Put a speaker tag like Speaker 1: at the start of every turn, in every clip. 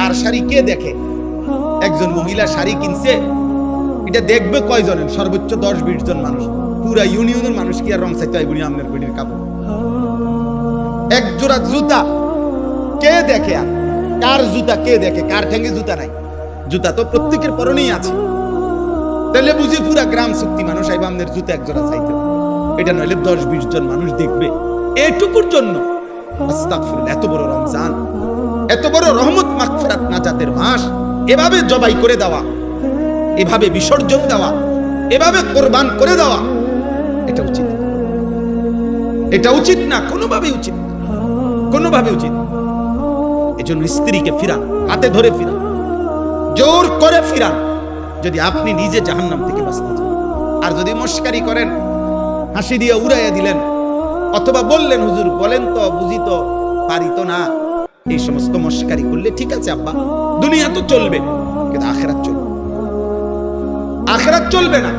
Speaker 1: কার শাড়ি কে দেখে? একজন মহিলা শাড়ি কিনছে, এটা দেখবে কয়জনের? সর্বোচ্চ 10-20 জন মানুষ। পুরা ইউনিয়নের মানুষ কি আর রং চাইতে হয় বুড়ি আমনের বেডির কাপড়? এক জোড়া জুতা কে দেখে? আর কার জুতা কে দেখে? কার ঠ্যাঙ্গে জুতা নাই? জুতা তো প্রত্যেকের পরনেই আছে। তাহলে বুঝি পুরা গ্রাম শক্তি মানুষ আইবা আমনের জুতা এক জোড়া চাইতে, এটা নইলে 10-20 জন মানুষ দেখবে। এটুকুর জন্য আস্তাগফিরুল্লাহ, এত বড় রমজান, এত বড় রহমত মাগফিরাত নাজাতের মাস, এভাবে জবাই করে দেওয়া, এভাবে বিসর্জন দেওয়া, এভাবে কোরবান করে দেওয়া, এটা উচিত? এটা উচিত না, কোনোভাবে উচিত না, কোনোভাবে উচিত না। এজন্য স্ত্রীকে ফিরান, হাতে ধরে ফিরান, জোর করে ফিরান, যদি আপনি নিজে জাহান্নাম থেকে বাঁচতে চান। আর যদি মস্কারি করেন, হাসি দিয়ে উড়াইয়া দিলেন, অথবা বললেন হুজুর বলেন তো, বুঝি তো, পারি তো না, এই সমস্ত মস্কারি করলে ঠিক আছে আব্বা, দুনিয়া তো চলবে, কিন্তু আখিরাত চলবে, আখিরাত চলবে না।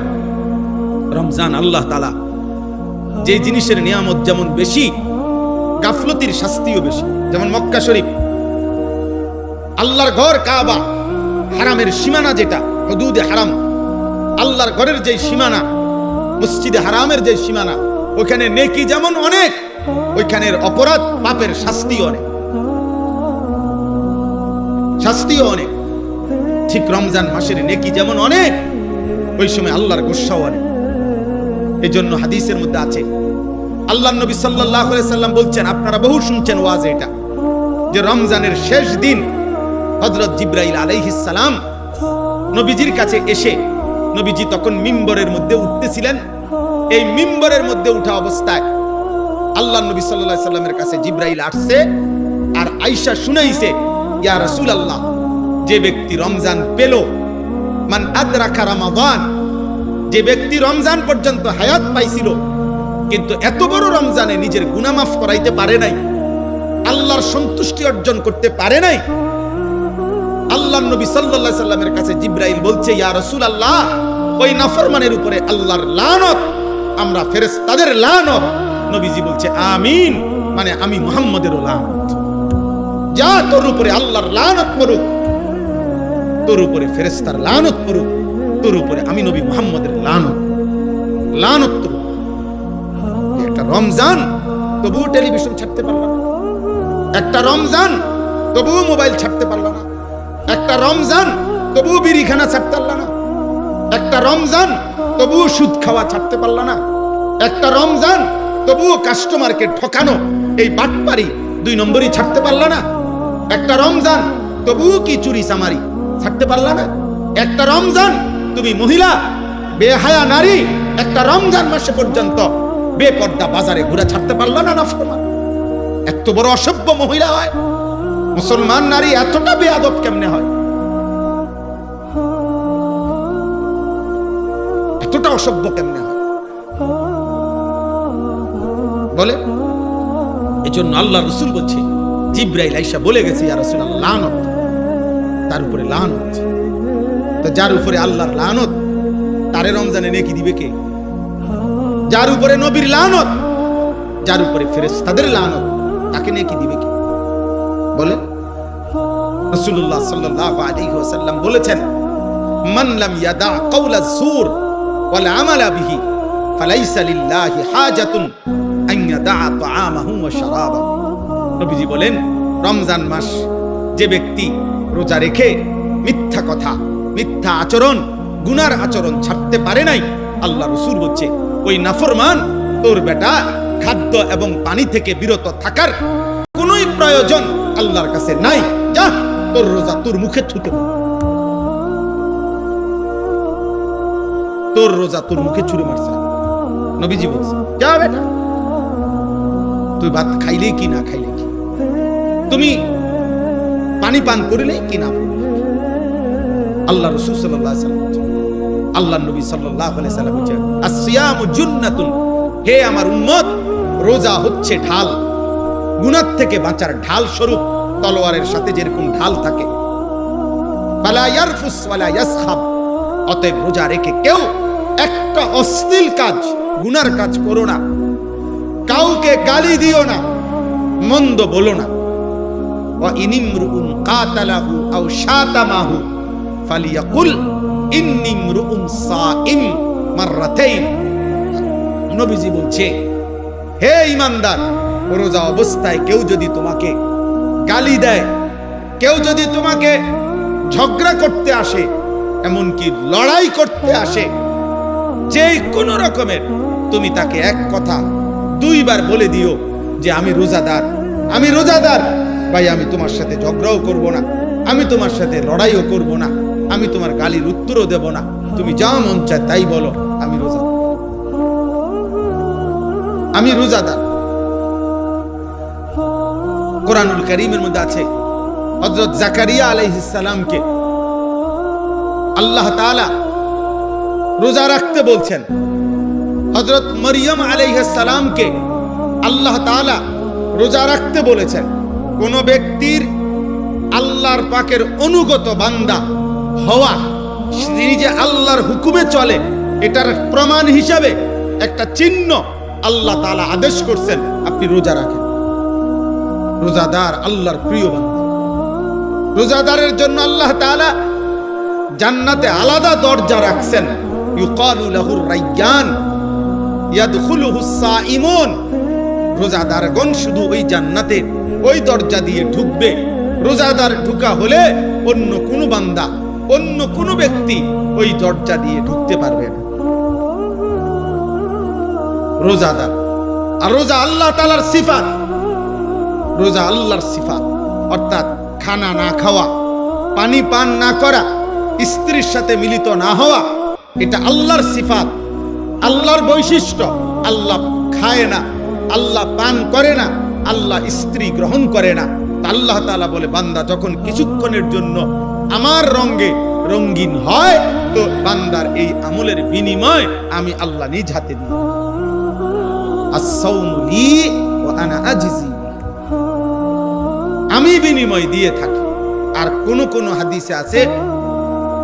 Speaker 1: রমজান আল্লাহ তাআলা যে জিনিসের নিয়ামত যেমন বেশি, গাফলতির শাস্তিও বেশি। যেমন মক্কা শরীফ, আল্লাহর ঘর কাবা, হারামের সীমানা যেটা, হুদুদে হারাম, আল্লাহর ঘরের যে সীমানা, মসজিদে হারামের যে সীমানা, ওখানে নেকি যেমন অনেক, ওইখানের অপরাধ পাপের শাস্তিও অনেক, শাস্তিও অনেক। ঠিক রমজান মাসের নেকি যেমন অনেক, ওই সময় আল্লাহর গোসাও অনেক। এই জন্য হাদিসের মধ্যে আছে, আল্লাহর নবী সাল্লাল্লাহু আলাইহি সাল্লাম বলছেন, আপনারা বহু শুনছেন ওয়াজে এটা, যে রমজানের শেষ দিন হযরত জিবরাইল আলাইহিস সালাম নবীজির কাছে এসে, নবীজি তখন মিম্বরের মধ্যে উঠতেছিলেন, এই মিম্বরের মধ্যে উঠা অবস্থায় আল্লাহর নবী সাল্লাল্লাহু আলাইহি সাল্লামের কাছে জিবরাইল আসছে, আর আয়েশা শুনাইছে, ইয়া রাসূলুল্লাহ, যে ব্যক্তি রমজান পেল, মান আদরাকা রমাদান, যে ব্যক্তি রমজান পর্যন্ত হায়াত পাইছিল, কিন্তু এত বড় রমজানে নিজের গুনাহ মাফ করাইতে পারে নাই, আল্লাহর সন্তুষ্টি অর্জন করতে পারে নাই, আল্লাহর নবী সাল্লাল্লাহু আলাইহি সাল্লামের কাছে জিবরাইল বলছে, ইয়া রাসূলুল্লাহ, ওই নাফরমানের উপরে আল্লাহর লানত, আমরা ফেরেশতাদের লানত। নবীজি বলছে আমিন, মানে আমি মুহাম্মদেরও লানত। যা তোর উপরে আল্লাহর লানত পড়ুক, তোর উপরে ফেরেশতার লানত পড়ুক, তোর উপরে আমি নবী মুহাম্মদের লানত, লানত তোর। একটা রমজান তবুও টেলিভিশন ছাড়তে পারলাম না, একটা রমজান তবুও মোবাইল ছাড়তে পারলাম না, একটা রমজান তবুও বিড়িখানা ছাড়তে পারলাম না, একটা রমজান তবুও সুদ খাওয়া ছাড়তে পারলাম না, একটা রমজান তবুও কাস্টমারকে ঠকানো, এই বাটপারি 2 নম্বরই ছাড়তে পারলাম না, একটা রমজান তবুও কি চুরি চামারি ছাড়তে পারলাম না, একটা রমজান তুমি মহিলা বেহায়া নারী একটা রমজান মাসে পর্যন্ত বেপর্দা বাজারে ঘুরে ছাড়তে পারলা না। নাফরমান এত বড় অসভ্য মহিলা হয়, মুসলমান নারী এতটা বেয়াদব কেমনে হয়, এতটা অসভ্য কেমনে হয় বলে? এজন্য আল্লাহ রাসূল বলছে, জিবরাইল আয়েশা বলে গেছে, ইয়া রাসূলুল্লাহ, লানত, তার উপরে লানত। তো যার উপরে আল্লাহর লানত, তারে রমজানে নেকি দিবে কে? যার উপরে নবীর লানত, যার উপরে ফেরেশতাদের লানত, তাকে নেকি দিবে কে? বলে রাসূলুল্লাহ সাল্লাল্লাহু আলাইহি ওয়াসাল্লাম বলেছেন, মান লাম ইয়াদা কাওলা যুর ওয়াল আমালা বিহি ফালাইসা লিল্লাহি হাজাতুন আন ইয়াদা তাআমাহু ওয়া শারাবাহু। নবীজি বলেন, রমজান মাস যে ব্যক্তি রোজা রেখে মিথ্যা কথা, মিথ্যা আচরণ, গুনার আচরণ ছাড়তে পারে নাই, আল্লাহ রাসূল বলছে, ওই নাফরমান তোর বেটা খাদ্য এবং পানি থেকে বিরত থাকার কোনোই প্রয়োজন আল্লাহর কাছে নাই, যা তোর রোজা তোর মুখে ছুঁতে, তোর রোজা তোর মুখে ছুঁড়ে মারছে। নবীজি বলছে, যা বেটা, তুই ভাত খাইলে কি না খাইলে কি, তুমি পানি পান করিলে কি না। আল্লাহ রাসূল সাল্লাল্লাহু আলাইহি ওয়াসাল্লাম, আল্লাহর নবী সাল্লাল্লাহু আলাইহি ওয়াসাল্লাম বলেন, আসিয়ামু জুন্নাতুন, হে আমার উম্মত, রোজা হচ্ছে ঢাল, গুনাহ থেকে বাঁচার ঢাল স্বরূপ। তলোয়ারের সাথে যেরকম ঢাল থাকে, ফালা ইয়ারফুস ওয়ালা ইয়াসখাব, অতএব রোজা রেখে কেউ একটা অশ্লীল কাজ, গুনার কাজ করো না, কাউকে গালি দিও না, মন্দ বলো না, ওয়া ইনিমরুন কাতালাহু আও শাতামাহু ফালিয়াকুল ইন্নী ইমরুন সাইম মাররাতাইন। নবীজি বলছে, হে ঈমানদার, রোজা অবস্থায় কেউ যদি তোমাকে গালি দেয়, কেউ যদি তোমাকে ঝগড়া করতে আসে, এমনকি লড়াই করতে আসে, যে কোনো রকমের, তুমি তাকে এক কথা 2 বার বলে দিও যে আমি রোজাদার, আমি রোজাদার ভাই, আমি তোমার সাথে ঝগড়াও করব না, আমি তোমার সাথে লড়াইও করব না, আমি তোমার গালির উত্তরও দেব না, তুমি যা মন চায় তাই বলো, আমি রোজাদার, আমি রোজাদার। কোরআনুল কারীমের মধ্যে আছে হযরত জাকারিয়া আলাইহিস সালামকে আল্লাহ তাআলা রোজা রাখতে বলছেন। হযরত মরিয়ম আলাইহিস সালামকে আল্লাহ তাআলা রোজা রাখতে বলেছেন। কোন ব্যক্তির আল্লাহর পাকের অনুগত বান্দা হওয়া, তিনি যে আল্লাহর হুকুমে চলে, এটার প্রমাণ হিসাবে একটা চিহ্ন আল্লাহ তাআলা আদেশ করছেন, আপনি রোজা রাখেন। রোজাদার আল্লাহর প্রিয় বান্দা। রোজাদারের জন্য আল্লাহ তাআলা জান্নাতে আলাদা দরজা রাখছেন, ইউকালু লাহুর রায়্যান ইয়াদখুলুহুস সাইমুন। রোজাদারগণ শুধু ওই জান্নাতে ওই দরজা দিয়ে ঢুকবে। রোজাদার ঢুকা হলে অন্য কোন বান্দা, অন্য কোন ব্যক্তি ওই দরজা দিয়ে ঢুকতে পারবে না। রোজাদার। আর রোজা আল্লাহ তাআলার সিফাত, রোজা আল্লাহর সিফাত, অর্থাৎ খানা না খাওয়া, পানি পান না করা, স্ত্রীর সাথে মিলিত না হওয়া, এটা আল্লাহর সিফাত, আল্লাহর বৈশিষ্ট্য। আল্লাহ খায় না, আল্লাহ পান করে না, আল্লাহ স্ত্রী গ্রহণ করে না। আল্লাহ তাআলা বলে, বান্দা যখন কিছুক্ষণের জন্য আমার রঙে রঙিন হয়, তো বান্দার এই আমলের বিনিময় আমি আল্লাহ নিজ হাতে দিই। আস-সাওমু লি ওয়া আনা আজজি, আমি বিনিময় দিয়ে থাকি। আর কোন কোন হাদিসে আছে,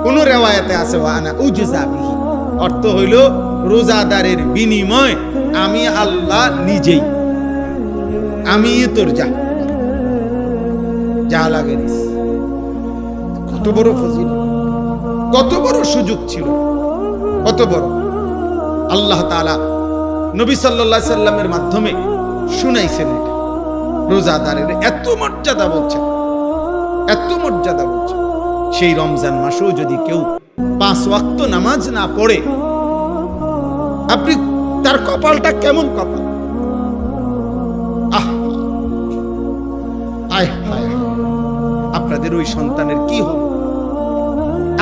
Speaker 1: কোন রিওয়ায়াতে আছে ওয়া আনা উজজা বিহি, অর্থ হইল রোজাদারের বিনিময় আমি আল্লাহ নিজেই, আমি তোর যা লাগে। কত বড় ফজিলত, কত বড় সুযোগ ছিল, কত বড়। আল্লাহ তাআলা নবী সাল্লাল্লাহু আলাইহি সাল্লামের মাধ্যমে শুনাইছেন এটা। রোজাদারের এত মর্যাদা বলছেন, এত মর্যাদা বলছেন। সেই রমজান মাসেও যদি কেউ 5 ওয়াক্ত নামাজ না পড়ে, আপনি তার কপালটা কেমন কপাল! আপনাদের ওই সন্তানের কি হবে,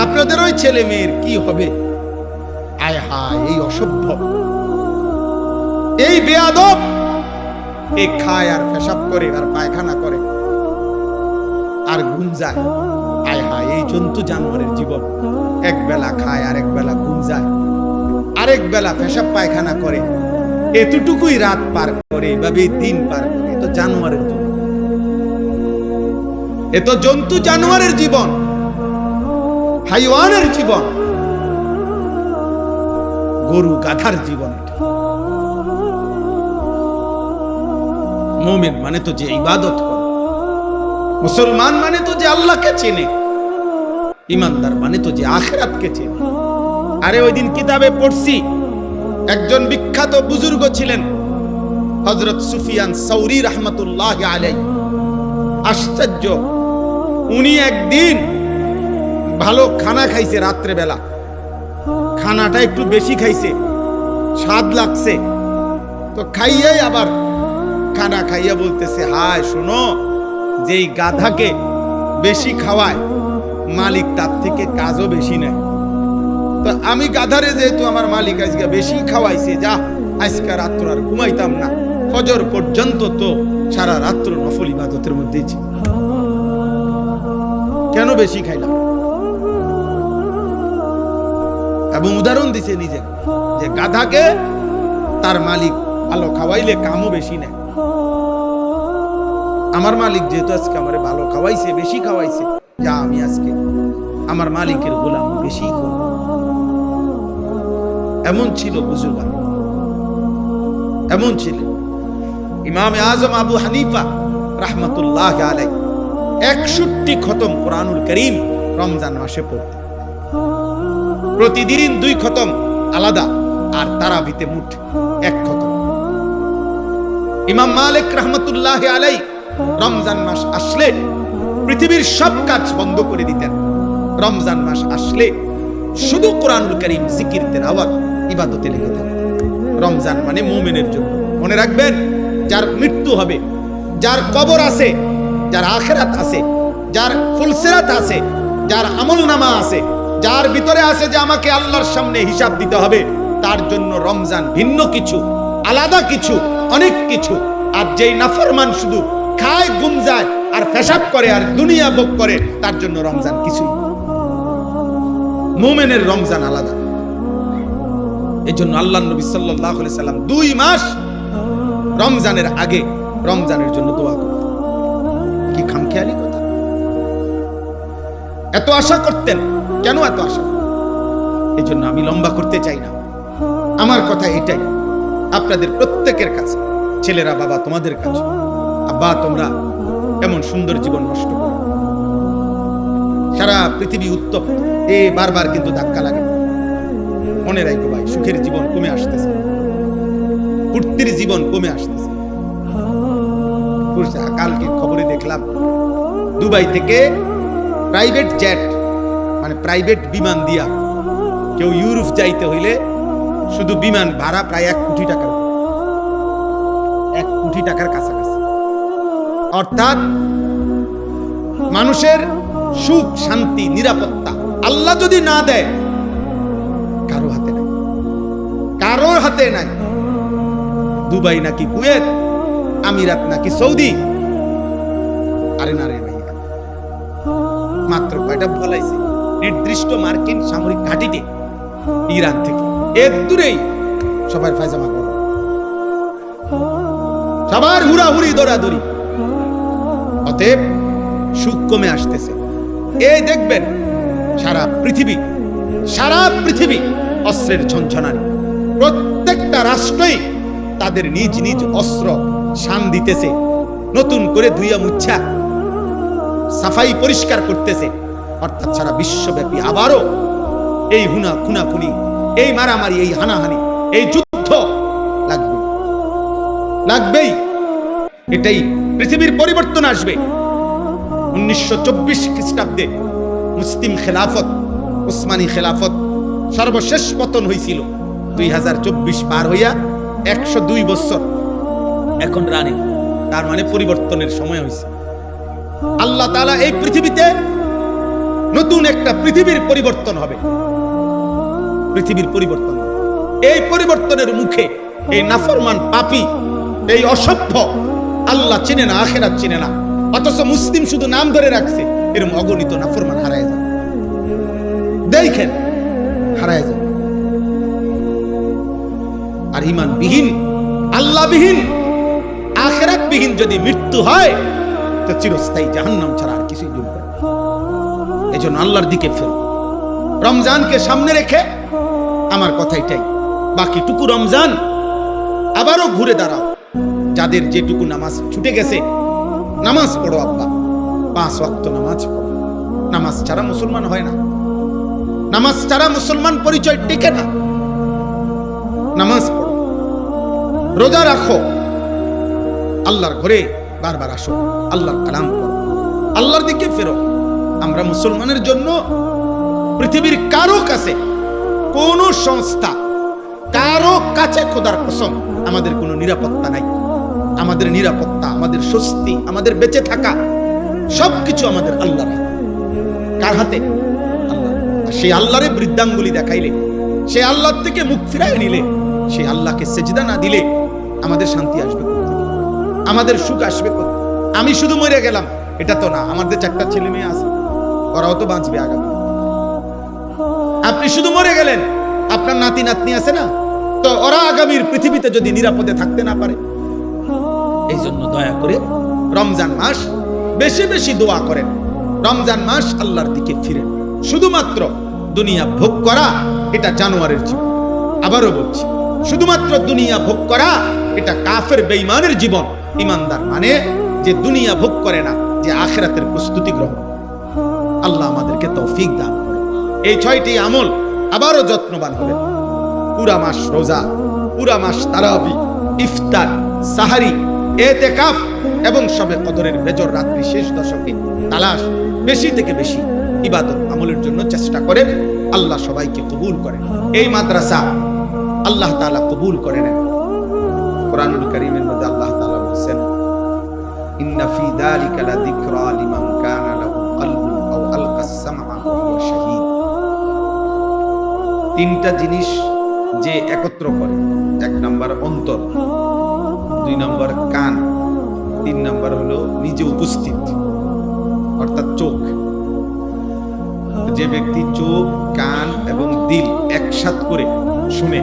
Speaker 1: আপনাদের ওই ছেলে মেয়ের কি হবে? আয় হায়, এই অসভ্য, এই বেয়াদব, এই খায় আর পেশাব করে আর পায়খানা করে আর ঘুম যায়। আয় হায়, এই জন্তু জানোয়ারের জীবন। এক বেলা খায়, আরেক বেলা ঘুম যায়, আরেক বেলা পেশাব পায়খানা করে, এতটুকুই রাত পার করে, এভাবে দিন পার করে। এ তো জানোয়ারের জীবন, এ তো জন্তু জানোয়ারের জীবন, হাইওয়ানের জীবন, গরু গাধার জীবন। মুমিন মানে তো যে ইবাদত করে, মুসলমান মানে তো যে আল্লাহকে চেনে, ইমানদার মানে তো যে আখিরাতকে চেনে। আরে ওই দিন কিতাবে পড়ছি, একজন বিখ্যাত বুজুর্গ ছিলেন হযরত সুফিয়ান সাউরি রাহমাতুল্লাহি আলাইহি। আশ্চর্য, উনি একদিন ভালো খানা খাইছে, রাত্রে বেলা খানাটা একটু বেশি খাইছে, স্বাদ লাগছে, তো খাইয়াই আবার খানা খাইয়া বলতেছে, হায় শোনো, যেই গাধাকে বেশি খাওয়ায় মালিক তার থেকে কাজও বেশি নেয়। তো আমি গাধারে যেহেতু আমার মালিক আজকে বেশি খাওয়াইছে, যা আজকে রাত্র আর ঘুমাইতাম না, ফজর পর্যন্ত তো সারা রাত্র নফল ইবাদতের মধ্যেই ছিল, কেন বেশি খাইলাম? এবং উদাহরণ দিছে নিজে, যে গাধাকে তার মালিক ভালো খাওয়াইলে কামও বেশি নেয়। আমার মালিক যেহেতু আজকে আমারে ভালো খাওয়াইছে, বেশি খাওয়াইছে, যা আমি আজকে আমার মালিকের গোলাম বেশি করব। এমন ছিল বুজুর্গ, এমন ছিল ইমাম আজম আবু হানিফা রাহমাতুল্লাহি আলাইহি। 61 খতম কোরআনুল কারীম রমজান মাসে পড়তেন। প্রতিদিন 2 খতম আলাদা, আর তারাবিতে মোট 1 খতম। ইমাম মালিক রাহমাতুল্লাহি আলাইহি রমজান মাস আসলে পৃথিবীর সব কাজ বন্ধ করে দিতেন। রমজান মাস আসলে শুধু কোরআনুল কারীম, জিকির, তেলাওয়াত, ইবাদতে লেগে থাকতেন। রমজান মানে মুমিনের জন্য। মনে রাখবেন, যার মৃত্যু হবে, যার কবর আছে, যার আখিরাত আছে, যার ফুলসিরাত আছে, যার আমলনামা আছে, যার ভিতরে আছে যে আমাকে আল্লাহর সামনে হিসাব দিতে হবে, তার জন্য রমজান ভিন্ন কিছু, আলাদা কিছু, অনেক কিছু। আর যেই নাফরমান শুধু খায়, ঘুম যায় আর পেশাব করে আর দুনিয়া ভোগ করে, তার জন্য রমজান কিছুই। মুমিনের রমজান আলাদা। এই জন্য আল্লাহ নবী সাল্লাল্লাহু আলাইহি সাল্লাম 2 মাস রমজানের আগে রমজানের জন্য দোয়া করতেন। কি খামখেয়ালি কথা! এত আশা করতেন। কেন এত আশা? এই জন্য আমি লম্বা করতে চাই না। আমার কথা এটাই, আপনাদের প্রত্যেকের কাছে, ছেলেরা, বাবা তোমাদের কাছে, আব্বা তোমরা এমন সুন্দর জীবন নষ্ট করো। সারা পৃথিবী উত্তপ্ত, বারবার কিন্তু ধাক্কা লাগে। মনে রাখো ভাই, সুখের জীবন কমে আসতেছে, ফুর্তির জীবন কমে আসতেছে। কালকে খবরে দেখলাম, দুবাই থেকে প্রাইভেট জেট, মানে প্রাইভেট বিমান দিয়া কেউ ইউরোপ যাইতে হইলে শুধু বিমান ভাড়া প্রায় 1 কোটি টাকা, 1 কোটি টাকার কাছাকাছি। অর্থাৎ মানুষের সুখ, শান্তি, নিরাপত্তা আল্লাহ যদি না দেয়, কারো হাতে নাই, কারোর হাতে নাই। দুবাই নাকি কুয়েত, আমিরাত নাকি সৌদি, আরে না রে ভাইয়া, মাত্র কয়টা বলাইছে নির্দিষ্ট মার্কিন সামরিক ঘাঁটিতে, ইরান থেকে এর দূরেই সবার ফায়জামা করো, সবার হুড়াহুড়ি, দৌড়াদৌড়ি। অতএব সুখ কমে আসতেছে। এই দেখবেন সারা পৃথিবী অস্ত্রের ঝনঝনানি। প্রত্যেকটা রাষ্ট্রই তাদের নিজ নিজ অস্ত্র শান দিতেছে, নতুন করে ধুইয়া মুচ্ছা সাফাই পরিষ্কার করতেছে। অর্থাৎ সারা বিশ্বব্যাপী আবারও এই খুনাখুনি, এই মারামারি, এই হানাহানি, এই যুদ্ধ লাগবেই। এটাই পৃথিবীর পরিবর্তন আসবে। 1924 খ্রিস্টাব্দে মুসলিম খেলাফত, উসমানী খেলাফত সর্বশেষ পতন হয়েছিল। 2024 পার হইয়া 102 বছর এখন রানিং। তার মানে পরিবর্তনের সময় হয়েছে। আল্লাহ তাআলা এই পৃথিবীতে নতুন একটা পৃথিবীর পরিবর্তন হবে। পৃথিবীর পরিবর্তন, এই পরিবর্তনের মুখে এই নাফরমান, পাপী, এই অসভ্য, আল্লাহ চিনে না, আখিরাত চিনে না, অথচ মুসলিম শুধু নাম ধরে রাখছে, এরকম অগণিত নাফরমান হারায় যায়। দেখেন, হারায় যায়। আর ঈমানবিহীন, আল্লাহবিহীন, আখিরাতবিহীন যদি মৃত্যু হয়, তো চিরস্থায়ী জাহান্নাম ছাড়া আর কিছুই জুড়বে না। এই জন্য আল্লাহর দিকে ফেরো। রমজানকে সামনে রেখে আমার কথা এটাই, বাকিটুকু রমজান আবারও ঘুরে দাঁড়াও। যাদের যেটুকু নামাজ ছুটে গেছে, নামাজ পড়ো আব্বা, 5 ওয়াক্ত নামাজ পড়ো। নামাজ ছাড়া মুসলমান হয় না, নামাজ ছাড়া মুসলমান পরিচয় টিকে না। নামাজ পড়ো, রোজা রাখো, আল্লাহর ঘরে বারবার আসো, আল্লাহর কালাম পড়ো, আল্লাহর দিকে ফেরো। আমরা মুসলমানের জন্য পৃথিবীর কারো কাছে, কোন সংস্থা, কারো কাছে খোদার কসম আমাদের কোনো নিরাপত্তা নাই। আমাদের নিরাপত্তা, আমাদের স্বস্তি, আমাদের বেঁচে থাকা সবকিছু আমাদের আল্লাহর হাতে। কার হাতে? আল্লাহ। সেই আল্লাহরে বৃদ্ধাঙ্গুলি দেখাইলে, সেই আল্লাহ থেকে মুখ ফিরাই নিলে, সেই আল্লাহকে সেজদা না দিলে আমাদের শান্তি আসবে কোথা? আমাদের সুখ আসবে কোথা? আমি শুধু মরে গেলাম এটা তো না, আমাদের 4টা ছেলে মেয়ে আছে, ওরাও তো বাঁচবে আগামী। আপনি শুধু মরে গেলেন, আপনার নাতি নাতনি আছে না, তো ওরা আগামীর পৃথিবীতে যদি নিরাপদে থাকতে না পারে। এই জন্য দয়া করে রমজান মাস বেশি বেশি দোয়া করেন। রমজান মাস আল্লাহর দিকে ফিরেন। শুধুমাত্র দুনিয়া ভোগ করা এটা জানোয়ারের জীবন। আবারও বলছি, শুধুমাত্র দুনিয়া ভোগ করা এটা কাফের বেঈমানের জীবন। ইমানদার মানে যে দুনিয়া ভোগ করে না, যে আখিরাতের প্রস্তুতি গ্রহণ। আল্লাহ আমাদেরকে তৌফিক দান করে। এই 6টি আমল আবারও যত্নবান হবে। পুরা মাস রোজা, পুরা মাস তারাবি, ইফতার, সাহারি, এতেকাফ এবং শবে কদরের বেজর রাত্রি শেষ দশকে তালাশ, বেশি থেকে বেশি ইবাদত আমলের জন্য চেষ্টা করেন। আল্লাহ সবাইকে কবুল করেন। এই মাদ্রাসা আল্লাহ তাআলা কবুল করে নেন। কোরআনুল কারীমের মধ্যে আল্লাহ তাআলা বলেন, ইন্না ফি যালিকা লাযিকরা লিমান কানা লাহু কলবুন আও আলকাস সামআ ওয়া হুয়া শাহীদ। 3টা জিনিস যে একত্র করে, 1 নাম্বার অন্তর, 2 নাম্বার কান, 3 নাম্বার হলো নিজে উপস্থিত অর্থাৎ চোখ। যে ব্যক্তি চোখ, কান এবং দিল একসাথ করে শুনে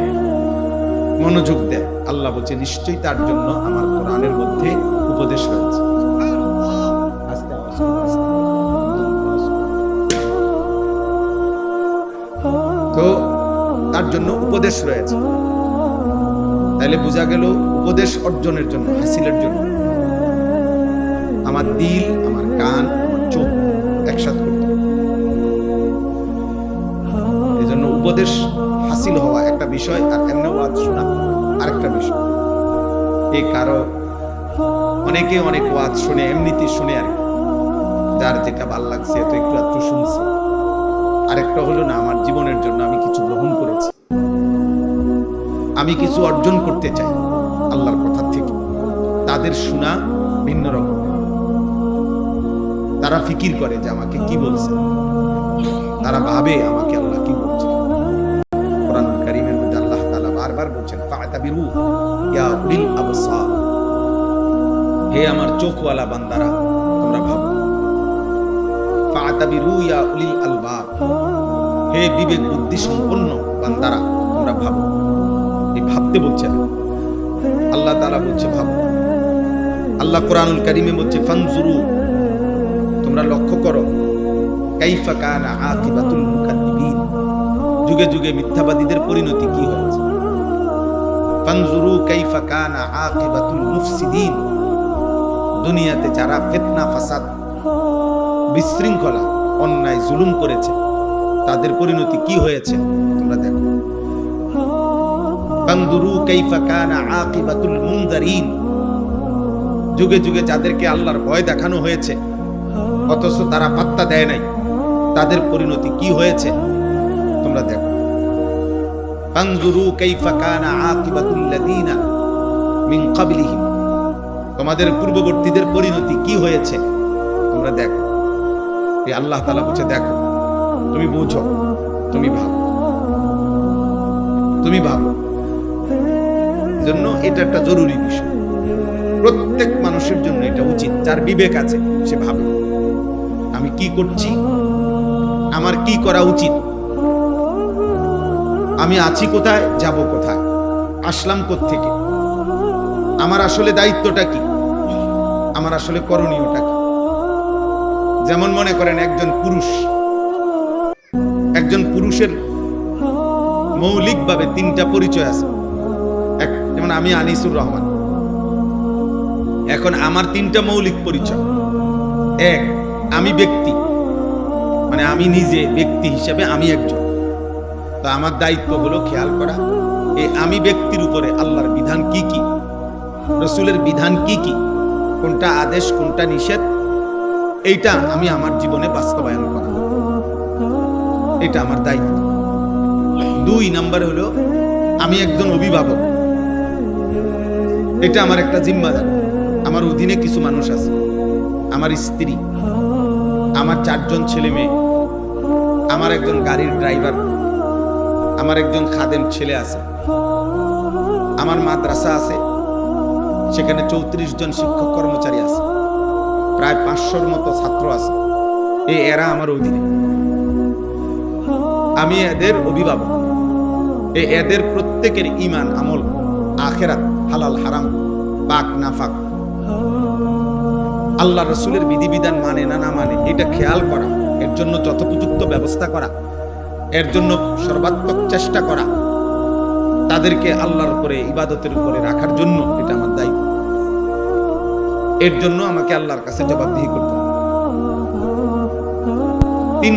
Speaker 1: মনোযোগ দেয়, আল্লাহ বলছে নিশ্চয়ই তার জন্য আমার কোরআনের মধ্যে উপদেশ রয়েছে। তো তার জন্য উপদেশ রয়েছে। তাইলে বোঝা গেল উপদেশ অর্জনের জন্য, হাসিলের জন্য আমার দিল, আমার কান, আমার চোখ একসাথে করতে হবে। এই জন্য উপদেশ হাসিল হওয়া একটা বিষয়, আর এমনি ওয়াজ শোনা আরেকটা বিষয়। এই কারো অনেকে অনেক ওয়াজ শুনে, এমনিতে শুনে আর যার যেটা ভাল লাগছে তো একটু একটু শুনছে। আরেকটা হলো না, আমার জীবনের জন্য আমি কিছু গ্রহণ করেছি, আমি কিছু অর্জন করতে চাই আল্লাহর কথা থেকে। তাদের শোনা ভিন্ন রকম। তারা ফিকির করে যে আমাকে কি বলছে, তারা ভাবে আমাকে আল্লাহ কি বলছে। কোরআনুল কারীমের মধ্যে আল্লাহ তাআলা বারবার বলছেন, ফাতাবিরু ইয়া উলিল আবসার, হে আমার চোখওয়ালা বান্দারা তোমরা ভাবো। ফাতাবিরু ইয়া উলিল আলবাব, হে বিবেক বুদ্ধি সম্পন্ন বান্দারা তোমরা ভাবো। এই ভাবতে বলছেন আল্লাহ তাআলা, বলছে ভাবো। আল্লাহ কোরআনুল কারীমে বলছে ফানজুরু, তোমরা লক্ষ্য করো, কাইফা কানা আকিবাতুল মুকাদ্দিবিন, যুগে যুগে মিথ্যাবাদীদের পরিণতি কি হয়েছে। ফানজুরু কাইফা কানা আকিবাতুল মুফসিদিন, দুনিয়াতে যারা ফিতনা, ফাসাদ, বিশৃঙ্খলা, অন্যায়, জুলুম করেছে তাদের পরিণতি কি হয়েছে তোমরা দেখো। ফানজুরু কাইফা কানা আকিবাতুল মুনজারিন, যুগে যুগে যাদেরকে আল্লাহর ভয় দেখানো হয়েছে অথচ তারা পাত্তা দেয় নাই, তাদের পরিণতি কি হয়েছে তোমরা দেখো। ফানজুরু কাইফা কানা আকিবাতুল লাযিনা মিন ক্বাবলিহিম, তোমাদের পূর্ববর্তীদের পরিণতি কি হয়েছে তোমরা দেখো। এই আল্লাহ তাআলা বলছে দেখো, তুমি বুঝো, তুমি ভাবো, তুমি ভাবো। জন্য এটা একটা জরুরি বিষয়, প্রত্যেক মানুষের জন্য এটা উচিত। যার বিবেক আছে সে ভাবে আমি কি করছি, আমার কি করা উচিত, আমি আছি কোথায়, যাব কোথায়, আসলাম কোত্থেকে, আমার আসলে দায়িত্বটা কি, আমার আসলে করণীয়টা কি। যেমন মনে করেন একজন পুরুষের মৌলিকভাবে 3টা পরিচয় আছে। যেমন আমি আনিসুর রহমান, এখন আমার 3টা মৌলিক পরিচয়। 1, আমি ব্যক্তি, মানে আমি নিজে ব্যক্তি হিসেবে আমি একজন। তো আমার দায়িত্ব হলো খেয়াল করা এই আমি ব্যক্তির উপরে আল্লাহর বিধান কি কি, রাসূলের বিধান কি কি, কোনটা আদেশ কোনটা নিষেধ, এইটা আমি আমার জীবনে বাস্তবায়ন করা, এটা আমার দায়িত্ব। 2 নাম্বার হলো আমি একজন অভিভাবক, এটা আমার একটা জিম্মাদারি। আমার অধীনে কিছু মানুষ আছে, আমার স্ত্রী, আমার 4 জন ছেলে মেয়ে, আমার একজন গাড়ির ড্রাইভার, আমার একজন খাদেম ছেলে আছে, আমার মাদ্রাসা আছে, সেখানে 34 জন শিক্ষক কর্মচারী আছে, প্রায় 500-র মতো ছাত্র আছে। এরা আমার অধীনে, আমি এদের অভিভাবক। এদের প্রত্যেকের ঈমান, আমল, আখিরাত, হালাল হারাম, পাক নাফাক, আল্লাহ রাসূলের বিধিবিধান মানে না না মানে, এটা খেয়াল করা, এর জন্য যথোপযুক্ত ব্যবস্থা করা, এর জন্য সর্বাত্মক চেষ্টা করা, তাদেরকে আল্লাহর উপরে, ইবাদতের উপরে রাখার জন্য এটা আমার দায়িত্ব। এর জন্য আমাকে আল্লাহর কাছে জবাবদিহি করতে হবে। তিন